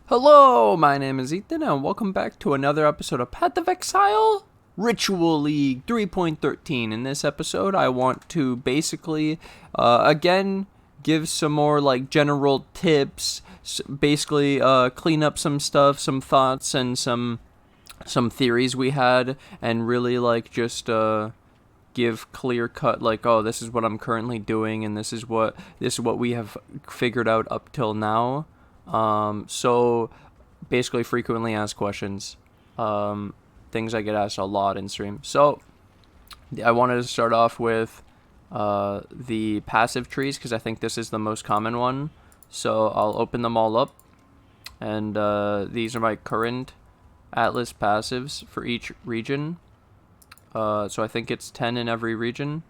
Hello, my name is Ethan, and welcome back to another episode of Path of Exile Ritual League 3.13. In this episode, I want to basically, again, give some more, general tips, basically, clean up some stuff, some thoughts, and some theories we had, and really, just, give clear cut, oh, this is what I'm currently doing, and this is what we have figured out up till now. So basically frequently asked questions, things I get asked a lot in stream. So I wanted to start off with the passive trees because I think this is the most common one. So I'll open them all up, and these are my current Atlas passives for each region. So I think it's 10 in every region.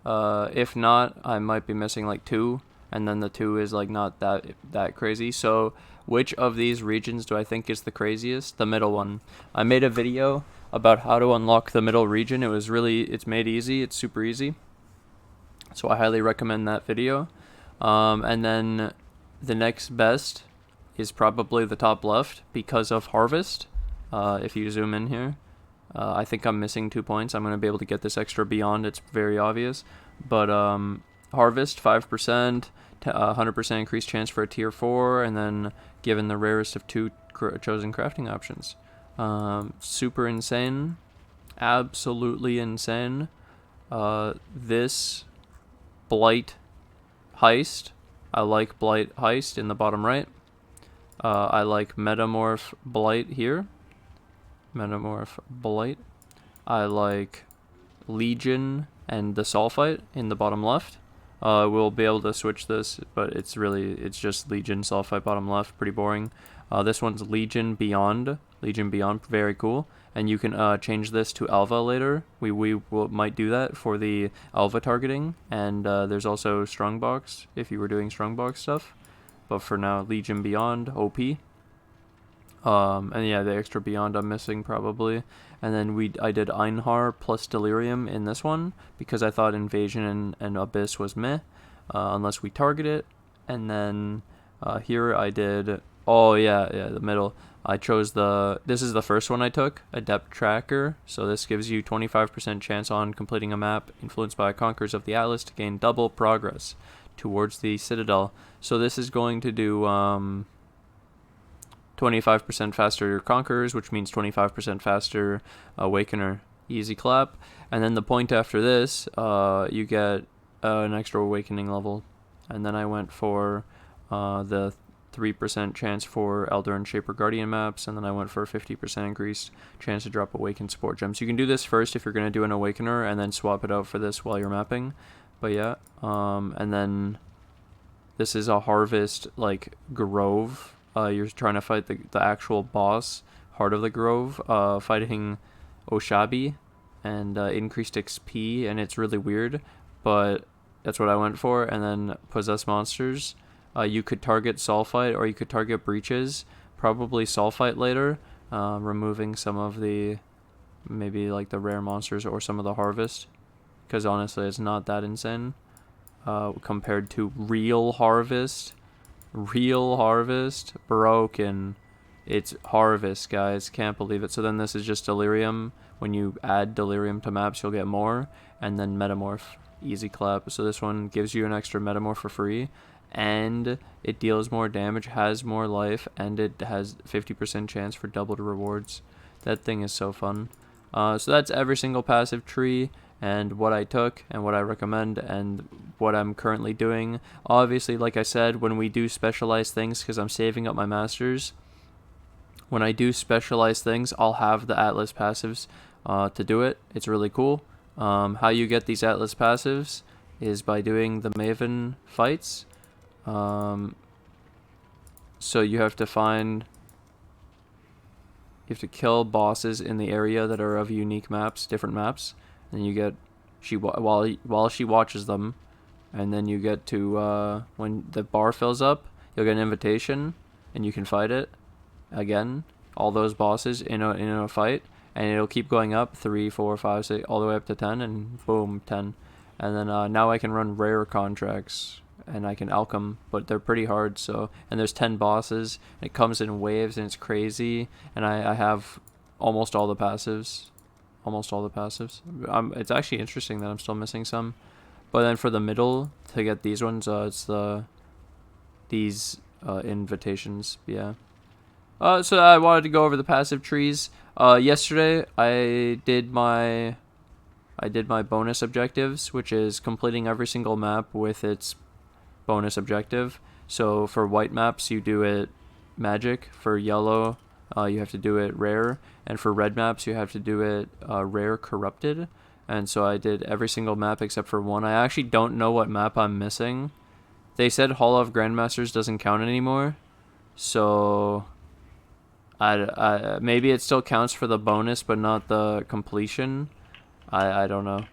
If not, I might be missing like 2. And then the 2 is not that crazy. So which of these regions do I think is the craziest? The middle one. I made a video about how to unlock the middle region. It's made easy. It's super easy. So I highly recommend that video. And then the next best is probably the top left because of Harvest. If you zoom in here, I think I'm missing 2 points. I'm going to be able to get this extra beyond. It's very obvious. But Harvest 5%, 100% increased chance for a tier 4, and then given the rarest of 2 chosen crafting options. Super insane, absolutely insane. This Blight Heist, I like Blight Heist in the bottom right. I like Metamorph Blight here. Metamorph Blight. I like Legion and the Sulfite in the bottom left. We'll be able to switch this, but it's just Legion, Sulfite, bottom left, pretty boring. This one's Legion Beyond, very cool. And you can change this to Alva later. We might do that for the Alva targeting, and there's also Strongbox if you were doing Strongbox stuff. But for now, Legion Beyond, OP. And yeah, the extra Beyond I'm missing probably. And then I did Einhar plus Delirium in this one because I thought Invasion and Abyss was meh, unless we target it. And then here I did, the middle. I chose this is the first one I took, Adept Tracker. So this gives you 25% chance on completing a map influenced by Conquerors of the Atlas to gain double progress towards the Citadel. So this is going to do 25% faster Conquerors, which means 25% faster Awakener. Easy clap. And then the point after this, you get an extra Awakening level. And then I went for the 3% chance for Elder and Shaper Guardian maps, and then I went for a 50% increased chance to drop Awakened Support Gems. You can do this first if you're going to do an Awakener, and then swap it out for this while you're mapping. But yeah, and then this is a Harvest, Grove. You're trying to fight the actual boss, Heart of the Grove, fighting Oshabi, and increased XP, and it's really weird, but that's what I went for. And then Possess Monsters. You could target Sulfite, or you could target Breaches, probably Sulfite later, removing some of the, maybe the rare monsters or some of the Harvest, because honestly it's not that insane compared to real Harvest. Real Harvest, broken. It's Harvest, guys, can't believe it. So then this is just Delirium. When you add Delirium to maps, you'll get more. And then Metamorph, easy clap. So this one gives you an extra Metamorph for free, and it deals more damage, has more life, and it has 50% chance for doubled rewards. That thing is so fun. So that's every single passive tree, and what I took, and what I recommend, and what I'm currently doing. Obviously, like I said, when we do specialized things, because I'm saving up my masters, when I do specialized things, I'll have the Atlas passives to do it. It's really cool. How you get these Atlas passives is by doing the Maven fights. So you have to kill bosses in the area that are of unique maps, different maps, and you get while she watches them, and then you get to when the bar fills up, you'll get an invitation, and you can fight it again, all those bosses in a fight, and it'll keep going up 3, 4, 5, 6, all the way up to 10, and boom, 10. And then now I can run rare contracts and I can alch them, but they're pretty hard. So, and there's 10 bosses, and it comes in waves, and it's crazy, and I have almost all the passives. It's actually interesting that I'm still missing some. But then for the middle, to get these ones, it's these invitations, yeah. So I wanted to go over the passive trees. Yesterday I did my bonus objectives, which is completing every single map with its bonus objective. So for white maps, you do it magic. For yellow, you have to do it rare. And for red maps, you have to do it rare corrupted. And so I did every single map except for one. I actually don't know what map I'm missing. They said Hall of Grandmasters doesn't count anymore. So I maybe it still counts for the bonus, but not the completion. I don't know.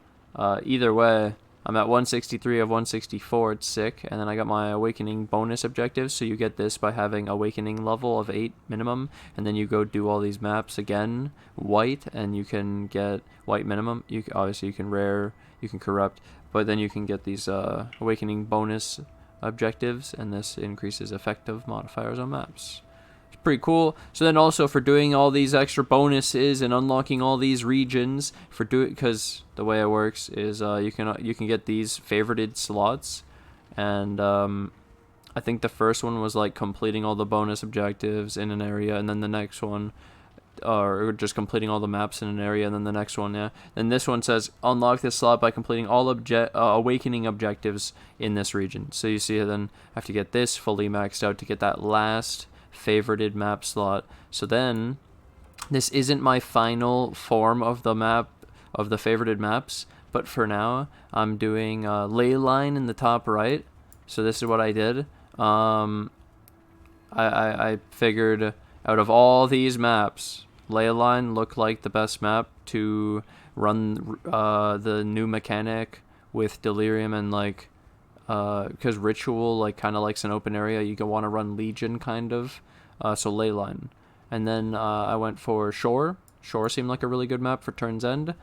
Either way, I'm at 163 of 164. It's sick. And then I got my Awakening bonus objectives. So you get this by having Awakening level of 8 minimum. And then you go do all these maps again, white, and you can get white minimum. Obviously, you can rare, you can corrupt. But then you can get these Awakening bonus objectives. And this increases effective modifiers on maps. Pretty cool. So then also for doing all these extra bonuses and unlocking all these regions, because the way it works is you can get these favorited slots, and I think the first one was like completing all the bonus objectives in an area, and then the next one or just completing all the maps in an area, and then the next one, yeah. Then this one says unlock this slot by completing all Awakening objectives in this region. So you see, then I have to get this fully maxed out to get that last favorited map slot. So then this isn't my final form of the map, of the favorited maps, but for now I'm doing ley line in the top right. So this is what I did. I figured out of all these maps, ley line looked like the best map to run the new mechanic with Delirium, and like because Ritual like kind of likes an open area, you can want to run Legion kind of, so ley line. And then I went for Shore. Shore seemed like a really good map for Turn's End.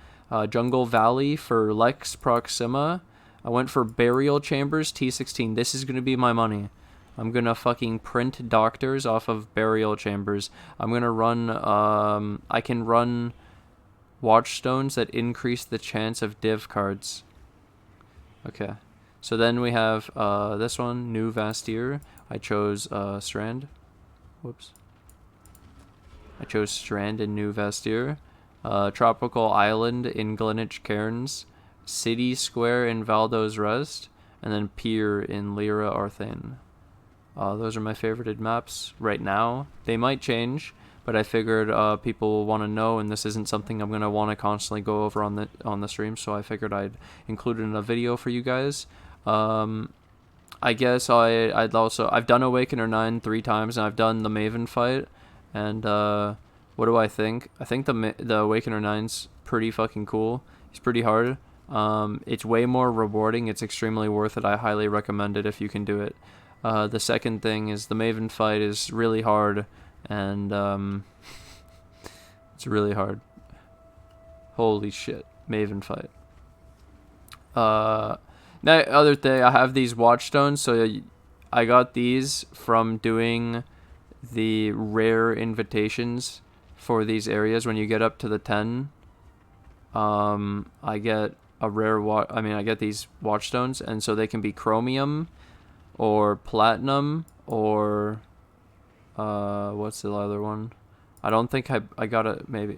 Jungle Valley for Lex Proxima. I went for Burial Chambers T16. This is going to be my money. I'm going to fucking print doctors off of Burial Chambers. I'm going to run, I can run Watchstones that increase the chance of div cards. Okay. So then we have this one, New Vastir. I chose Strand. Whoops. I chose Strand in New Vastir. Tropical Island in Greenwich Cairns. City Square in Valdo's Rest. And then Pier in Lyra Arthane. Those are my favorited maps right now. They might change, but I figured people will want to know, and this isn't something I'm going to want to constantly go over on the stream, so I figured I'd include it in a video for you guys. I guess I've done Awakener 9 3 times, and I've done the Maven fight, and what do I think? I think the Awakener 9's pretty fucking cool. It's pretty hard. It's way more rewarding. It's extremely worth it. I highly recommend it if you can do it. The second thing is the Maven fight is really hard, and it's really hard. Holy shit, Maven fight. That other thing, I have these Watchstones, so I got these from doing the rare invitations for these areas. When you get up to the 10, I get a rare I get these Watchstones, and so they can be Chromium or Platinum or what's the other one? I don't think I got it. Maybe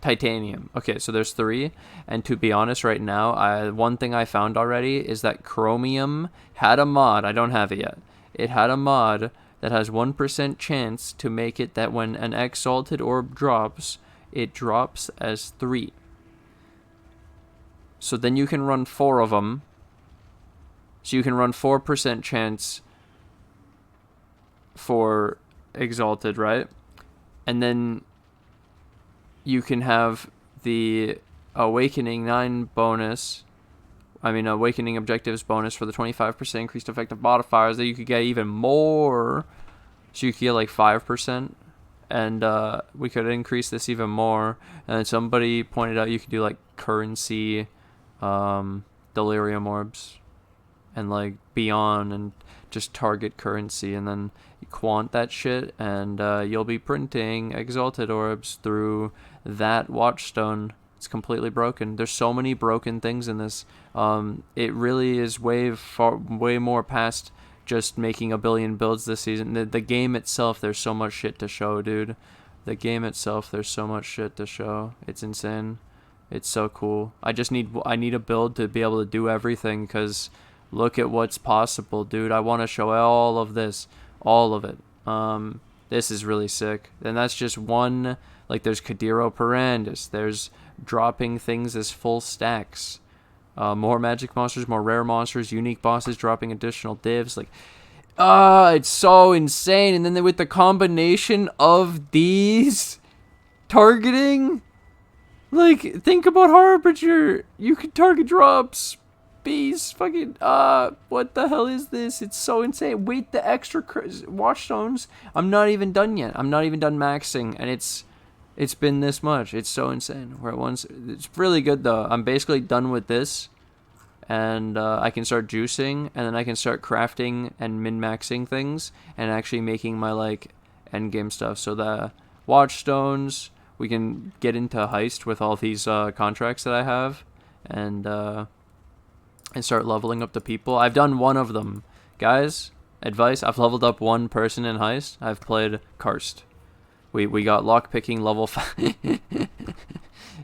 Titanium. Okay, so there's 3, and to be honest, right now, one thing I found already is that Chromium had a mod. I don't have it yet. It had a mod that has 1% chance to make it that when an Exalted Orb drops, it drops as 3. So then you can run 4 of them. So you can run 4% chance for Exalted, right? And then you can have the Awakening 9 bonus. Awakening objectives bonus for the 25% increased effective modifiers that you could get even more. So you could get like 5%. And we could increase this even more. And somebody pointed out you could do like currency Delirium orbs. and like beyond, and just target currency, and then you quant that shit, and you'll be printing exalted orbs through that watchstone. It's completely broken. There's so many broken things in this. It really is way more past just making a billion builds this season. The game itself, there's so much shit to show, dude. The game itself, there's so much shit to show. It's insane. It's so cool. I need a build to be able to do everything, because look at what's possible, dude. I want to show all of this, all of it. This is really sick. And that's just one. Like, there's Kadiro Parandis. There's dropping things as full stacks. More magic monsters, more rare monsters, unique bosses dropping additional divs. Like, it's so insane. And then with the combination of these targeting, like, think about Harbinger. You can target drops. Bees, fucking, what the hell is this? It's so insane. Wait, the extra Watchstones. I'm not even done yet. I'm not even done maxing, and it's been this much. It's so insane. It's really good though. I'm basically done with this, and I can start juicing, and then I can start crafting and min-maxing things, and actually making my like end game stuff. So the Watchstones, we can get into Heist with all these contracts that I have, and start leveling up the people. I've done one of them, guys. Advice: I've leveled up one person in Heist. I've played Karst. We got lockpicking level 5.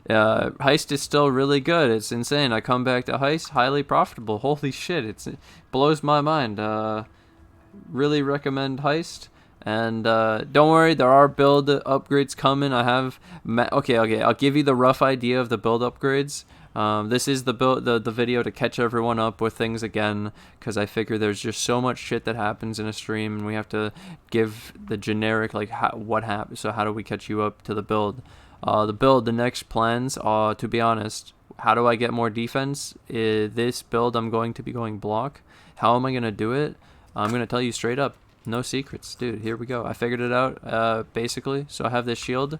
Heist is still really good. It's insane. I come back to Heist, highly profitable. Holy shit, it blows my mind. Really recommend Heist. And don't worry, there are build upgrades coming. I have okay. I'll give you the rough idea of the build upgrades. This is the video to catch everyone up with things again, because I figure there's just so much shit that happens in a stream, and we have to give the generic, like, what happened. So how do we catch you up to the build? The next plans are, to be honest, how do I get more defense? This build, I'm going to be going block. How am I going to do it? I'm going to tell you straight up. No secrets, dude. Here we go. I figured it out, basically. So I have this shield.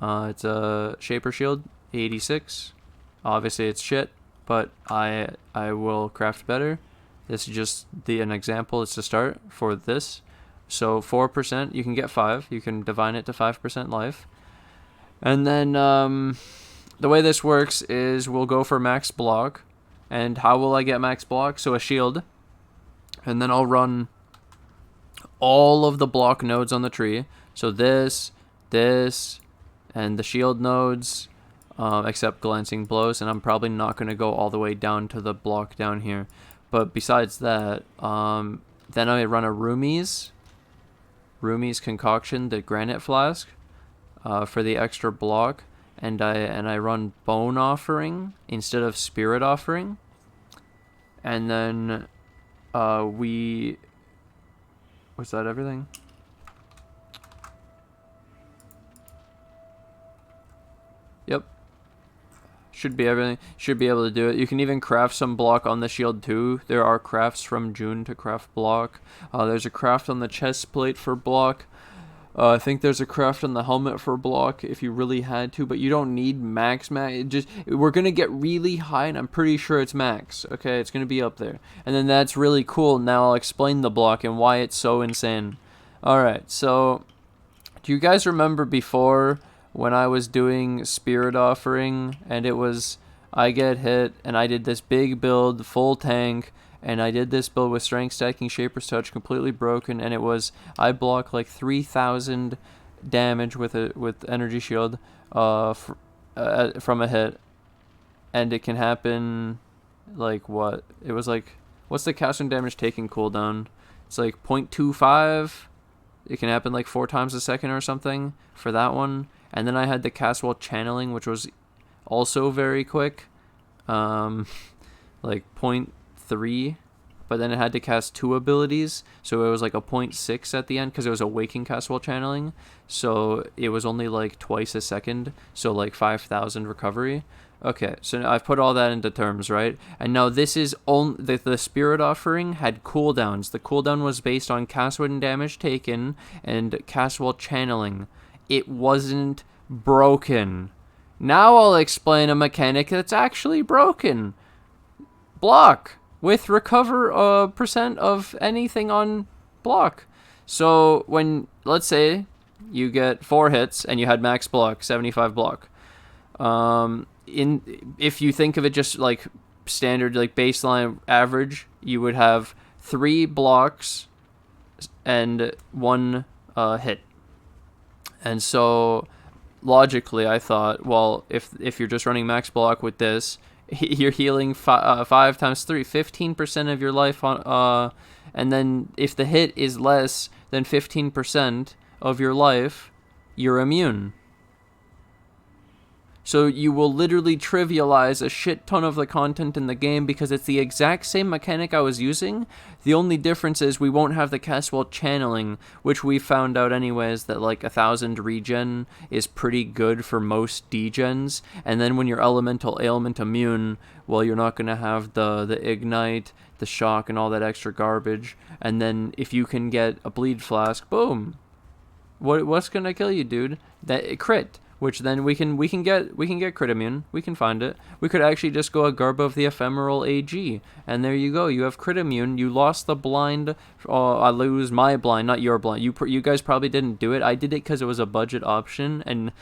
It's a Shaper Shield, 86. Obviously it's shit, but I will craft better. This is just an example. It's to start for this. So 4%, you can get 5. You can divine it to 5% life. And then the way this works is we'll go for max block. And how will I get max block? So a shield. And then I'll run all of the block nodes on the tree. So this, and the shield nodes. Except glancing blows, and I'm probably not going to go all the way down to the block down here. But besides that, then I run a Rumi's concoction, the granite flask, for the extra block, and I run Bone Offering instead of Spirit Offering, and then was that everything? Yep. Should be everything. Should be able to do it. You can even craft some block on the shield too. There are crafts from June to craft block. There's a craft on the chest plate for block. I think there's a craft on the helmet for block if you really had to, but you don't need max. We're gonna get really high, and I'm pretty sure it's max. Okay, it's gonna be up there, and then that's really cool. Now I'll explain the block and why it's so insane. All right, so do you guys remember before, when I was doing Spirit Offering, and it was, I get hit, and I did this big build, full tank, and I did this build with Strength Stacking, Shaper's Touch, completely broken, and it was, I block like 3,000 damage with Energy Shield from a hit, and it can happen, like, what? It was like, what's the casting damage taking cooldown? It's like 0.25. It can happen like 4 times a second or something for that one. And then I had the cast while channeling, which was also very quick, like 0.3, but then it had to cast 2 abilities, so it was like a 0.6 at the end, because it was a waking cast while channeling, so it was only like twice a second, so like 5,000 recovery. Okay, so I've put all that into terms, right? And now this is only the Spirit Offering had cooldowns. The cooldown was based on cast when damage taken and cast while channeling. It wasn't broken. Now I'll explain a mechanic that's actually broken. Block. with recover percent of anything on block. So when, let's say, you get 4 hits and you had max block, 75 block. If you think of it just like standard, like baseline average, you would have 3 blocks and 1 hit. And so logically, I thought, well, if you're just running max block with this, you're healing 5 times 3, 15% of your life on, and then if the hit is less than 15% of your life, you're immune. So you will literally trivialize a shit ton of the content in the game because it's the exact same mechanic I was using. The only difference is we won't have the Caswell channeling, which we found out anyways that like 1,000 regen is pretty good for most degens. And then when you're elemental ailment immune, well, you're not going to have the ignite, the shock, and all that extra garbage. And then if you can get a bleed flask, boom. What's going to kill you, dude? That crit. Which then we can get crit immune. We can find it. We could actually just go a Garb of the Ephemeral AG, and there you go. You have crit immune. You lost the blind. I lose my blind, not your blind. You guys probably didn't do it. I did it because it was a budget option, and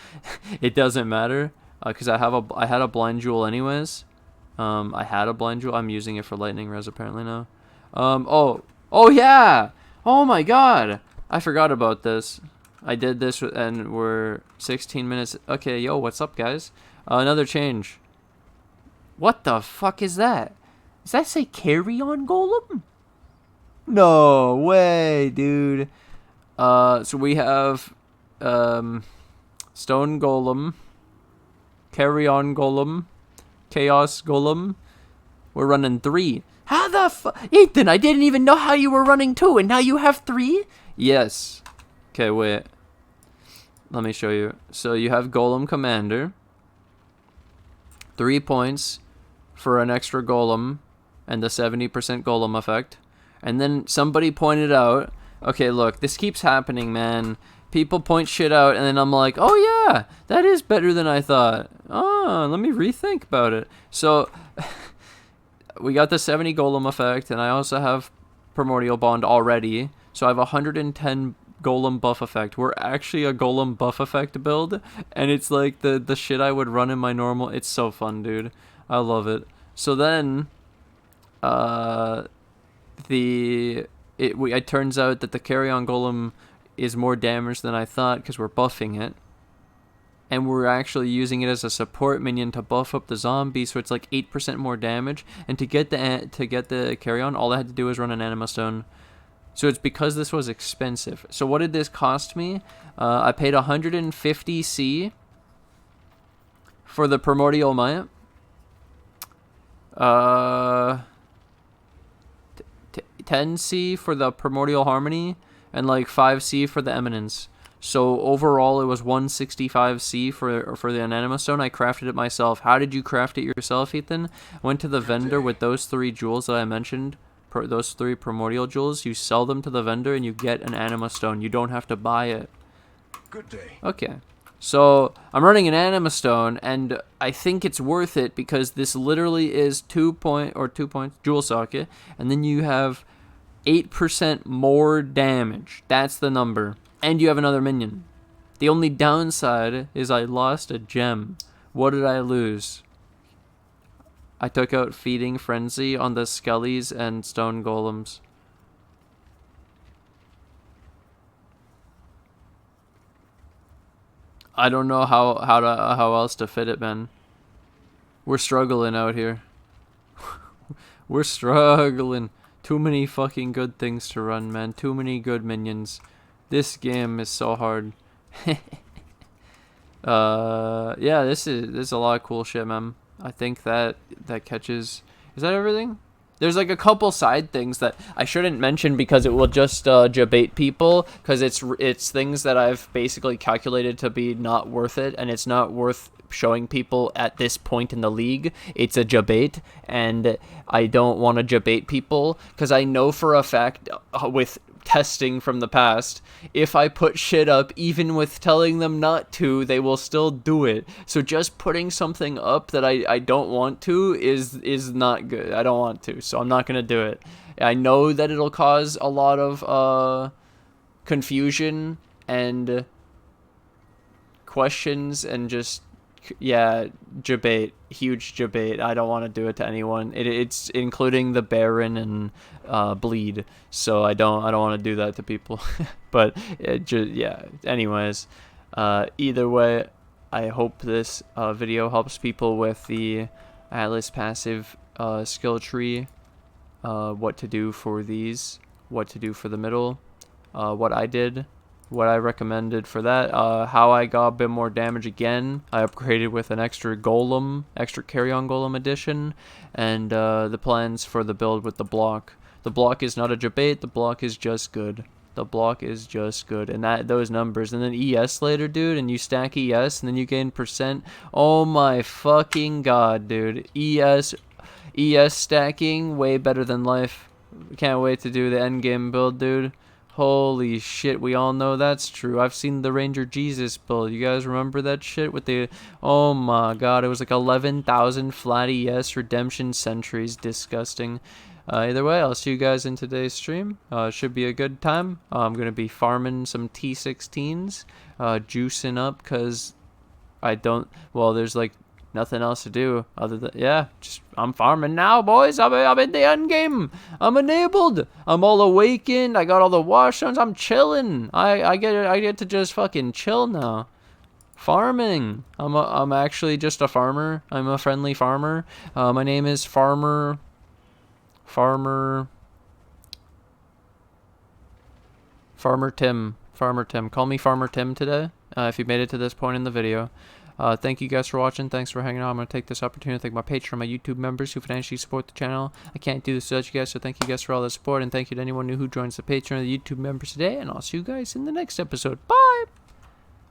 it doesn't matter because I had a blind jewel anyways. I had a blind jewel. I'm using it for lightning res apparently now. Oh yeah. Oh my god. I forgot about this. I did this and we're 16 minutes. Okay, yo, what's up, guys? Another change. What the fuck is that? Does that say Carrion Golem? No way, dude. So we have Stone Golem, Carrion Golem, Chaos Golem. We're running 3. How the fuck? Ethan, I didn't even know how you were running 2 and now you have 3? Yes. Okay, wait. Let me show you. So you have Golem Commander. 3 points for an extra Golem and the 70% Golem effect. And then somebody pointed out, okay, look, this keeps happening, man. People point shit out and then I'm like, oh yeah, that is better than I thought. Oh, let me rethink about it. So we got the 70 Golem effect and I also have Primordial Bond already. So I have 110 Golem buff effect. We're actually a Golem buff effect build, and it's like the shit I would run in my normal. It's so fun, dude. I love it. So then, it turns out that the Carrion Golem is more damage than I thought because we're buffing it, and we're actually using it as a support minion to buff up the zombie, so it's like 8% more damage. And to get the Carrion, all I had to do was run an Anima Stone. So it's because this was expensive. So what did this cost me? I paid 150 C for the Primordial Might. 10 C for the Primordial Harmony, and like 5 C for the Eminence. So overall, it was 165 C for the Anima Stone. I crafted it myself. How did you craft it yourself, Ethan? Went to the vendor with those 3 jewels that I mentioned. Those 3 primordial jewels, you sell them to the vendor and you get an Anima Stone. You don't have to buy it. Good day. Okay. So I'm running an Anima Stone and I think it's worth it because this literally is 2 points jewel socket, and then you have 8% more damage. That's the number. And you have another minion. The only downside is I lost a gem. What did I lose? I took out Feeding Frenzy on the Skellies and Stone Golems. I don't know how else to fit it, man. We're struggling out here. We're struggling. Too many fucking good things to run, man. Too many good minions. This game is so hard. Yeah, this is a lot of cool shit, man. I think that catches. Is that everything? There's like a couple side things that I shouldn't mention because it will just jebait people, because it's things that I've basically calculated to be not worth it, and it's not worth showing people at this point in the league. It's a jebait, and I don't want to jebait people because I know for a fact with testing from the past. If I put shit up, even with telling them not to, they will still do it. So just putting something up that I don't want to is not good. I don't want to, so I'm not gonna do it. I know that it'll cause a lot of confusion and questions and just, yeah, debate, huge debate. I don't want to do it to anyone. It's including the Baron and Bleed. So I don't want to do that to people. But yeah. Anyways, either way, I hope this video helps people with the Atlas passive skill tree. What to do for these, what to do for the middle, what I did, what I recommended for that, how I got a bit more damage again. I upgraded with an extra Golem, extra Carrion Golem edition, and the plans for the build with the block. The block is not a jebait, the block is just good. The block is just good, and those numbers, and then ES later, dude, and you stack ES, and then you gain percent. Oh my fucking god, dude. ES stacking, way better than life. Can't wait to do the endgame build, dude. Holy shit, we all know that's true. I've seen the Ranger Jesus build. You guys remember that shit with the... Oh my god, it was like 11,000 flat ES redemption sentries. Disgusting. Either way, I'll see you guys in today's stream. Should be a good time. I'm going to be farming some T16s. Juicing up, because I don't... Well, there's like nothing else to do other than, yeah, just I'm farming now, boys. I'm in the end game. I'm enabled. I'm all awakened. I got all the Watchstones. I'm chilling. I get to just fucking chill now. Farming. I'm actually just a farmer. I'm a friendly farmer. My name is Farmer Tim. Call me Farmer Tim today. If you made it to this point in the video. Thank you guys for watching. Thanks for hanging out. I'm going to take this opportunity to thank my Patreon, my YouTube members who financially support the channel. I can't do this without you guys, so thank you guys for all the support, and thank you to anyone new who joins the Patreon or the YouTube members today, and I'll see you guys in the next episode. Bye!